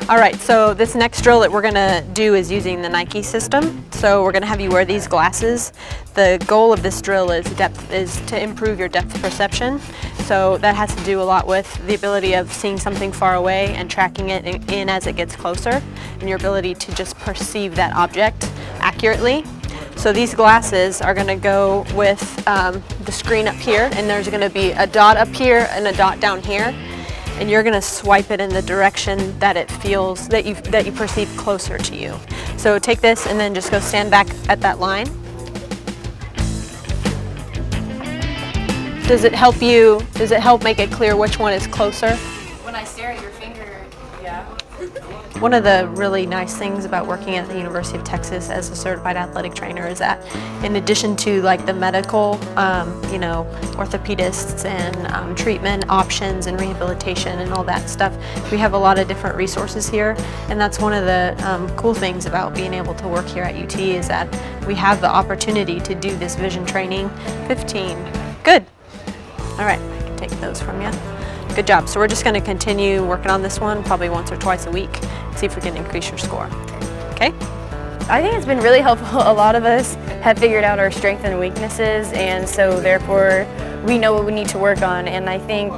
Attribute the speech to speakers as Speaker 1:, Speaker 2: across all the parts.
Speaker 1: All right, so this next drill that we're gonna do is using the Nike system. So we're gonna have you wear these glasses. The goal of this drill is to improve your depth perception. So that has to do a lot with the ability of seeing something far away and tracking it in as it gets closer, and your ability to just perceive that object accurately. So these glasses are gonna go with the screen up here, and there's gonna be a dot up here and a dot down here. And you're gonna swipe it in the direction that it feels, that you perceive closer to you. So take this and then just go stand back at that line. Does it help make it clear which one is closer?
Speaker 2: When I stare at your finger, yeah.
Speaker 1: One of the really nice things about working at the University of Texas as a certified athletic trainer is that in addition to like the medical, orthopedists and treatment options and rehabilitation and all that stuff, we have a lot of different resources here. And that's one of the cool things about being able to work here at UT is that we have the opportunity to do this vision training. 15, good. All right, I can take those from you. Good job. So we're just going to continue working on this one probably once or twice a week. See if we can increase your score. Okay?
Speaker 2: I think it's been really helpful. A lot of us have figured out our strengths and weaknesses, and so therefore we know what we need to work on. And I think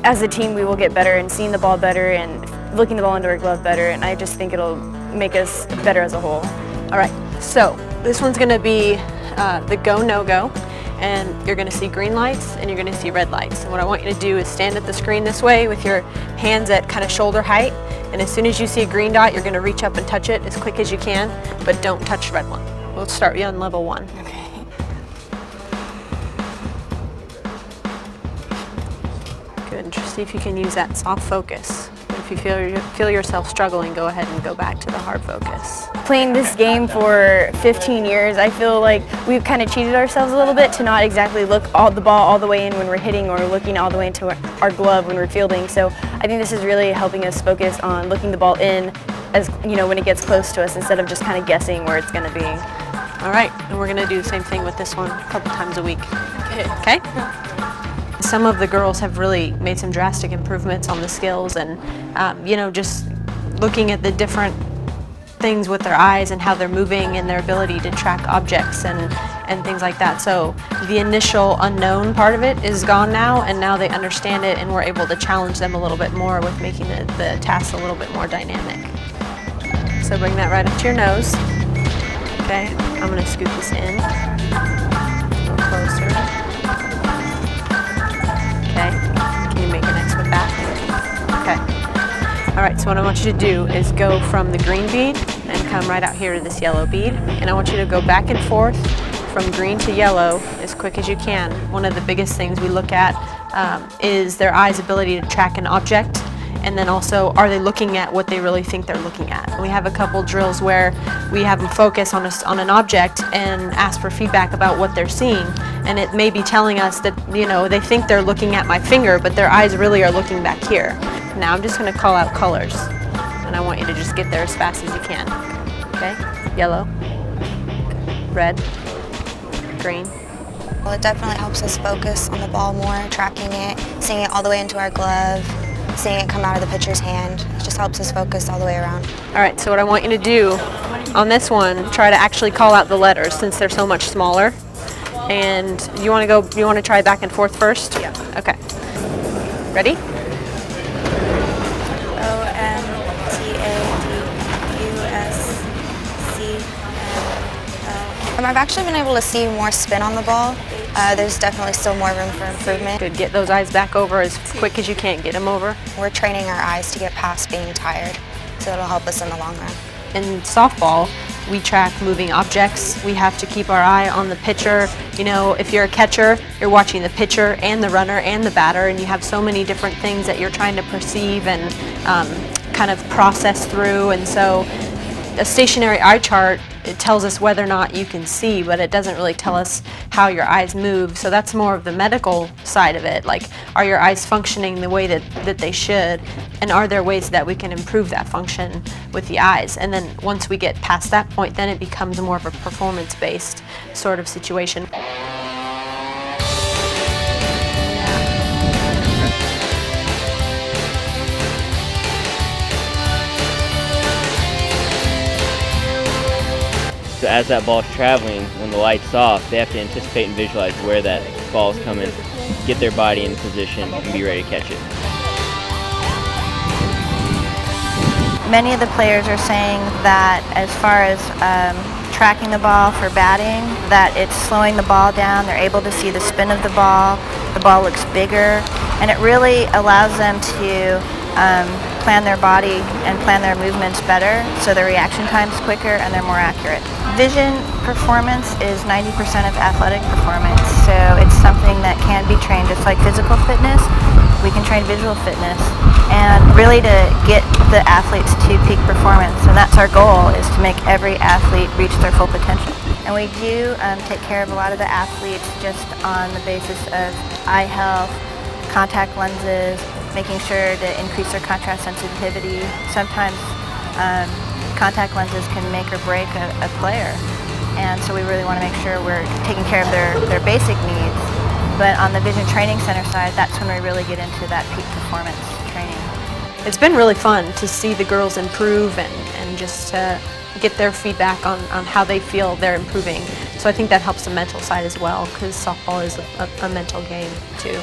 Speaker 2: as a team we will get better and seeing the ball better and looking the ball into our glove better, and I just think it'll make us better as a whole.
Speaker 1: All right, so this one's going to be the go, no-go. And you're going to see green lights and you're going to see red lights. And what I want you to do is stand at the screen this way with your hands at kind of shoulder height. And as soon as you see a green dot, you're going to reach up and touch it as quick as you can, but don't touch the red one. We'll start you on level 1.
Speaker 2: Okay.
Speaker 1: Good. Just see if you can use that soft focus. If you feel yourself struggling, go ahead and go back to the hard focus.
Speaker 2: Playing this game for 15 years, I feel like we've kind of cheated ourselves a little bit to not exactly look the ball all the way in when we're hitting or looking all the way into our glove when we're fielding. So I think this is really helping us focus on looking the ball in as when it gets close to us instead of just kind of guessing where it's going to be.
Speaker 1: All right, and we're going to do the same thing with this one a couple times a week. Okay? Some of the girls have really made some drastic improvements on the skills and, just looking at the different things with their eyes and how they're moving and their ability to track objects and things like that. So the initial unknown part of it is gone now, and now they understand it, and we're able to challenge them a little bit more with making the tasks a little bit more dynamic. So bring that right up to your nose. Okay, I'm going to scoot this in a little closer. Okay, can you make an X with that? Okay. All right, so what I want you to do is go from the green bead and come right out here to this yellow bead. And I want you to go back and forth from green to yellow as quick as you can. One of the biggest things we look at is their eyes' ability to track an object, and then also, are they looking at what they really think they're looking at? And we have a couple drills where we have them focus on an object and ask for feedback about what they're seeing. And it may be telling us that, they think they're looking at my finger, but their eyes really are looking back here. Now I'm just going to call out colors, and I want you to just get there as fast as you can. Okay? Yellow, red, green.
Speaker 3: Well, it definitely helps us focus on the ball more, tracking it, seeing it all the way into our glove, seeing it come out of the pitcher's hand. It just helps us focus all the way around.
Speaker 1: All right, so what I want you to do on this one, try to actually call out the letters since they're so much smaller. And you want to try back and forth first?
Speaker 2: Yeah.
Speaker 1: Okay. Ready?
Speaker 3: I've actually been able to see more spin on the ball. There's definitely still more room for improvement.
Speaker 1: Good. Get those eyes back over as quick as you can. Get them over.
Speaker 3: We're training our eyes to get past being tired, so it'll help us in the long run.
Speaker 1: In softball, we track moving objects. We have to keep our eye on the pitcher. If you're a catcher, you're watching the pitcher and the runner and the batter, and you have so many different things that you're trying to perceive and kind of process through. And so a stationary eye chart, it tells us whether or not you can see, but it doesn't really tell us how your eyes move. So that's more of the medical side of it. Like, are your eyes functioning the way that they should? And are there ways that we can improve that function with the eyes? And then once we get past that point, then it becomes more of a performance-based sort of situation.
Speaker 4: So as that ball's traveling, when the light's off, they have to anticipate and visualize where that ball's coming, get their body in position, and be ready to catch it.
Speaker 5: Many of the players are saying that as far as tracking the ball for batting, that it's slowing the ball down. They're able to see the spin of the ball looks bigger, and it really allows them to plan their body and plan their movements better, so their reaction time's quicker and they're more accurate. Vision performance is 90% of athletic performance, so it's something that can be trained just like physical fitness. We can train visual fitness, and really to get the athletes to peak performance, and that's our goal, is to make every athlete reach their full potential. And we do take care of a lot of the athletes just on the basis of eye health, contact lenses, making sure to increase their contrast sensitivity. Sometimes contact lenses can make or break a player, and so we really want to make sure we're taking care of their basic needs. But on the Vision Training Center side, that's when we really get into that peak performance training.
Speaker 1: It's been really fun to see the girls improve and just to get their feedback on how they feel they're improving. So I think that helps the mental side as well, because softball is a mental game too.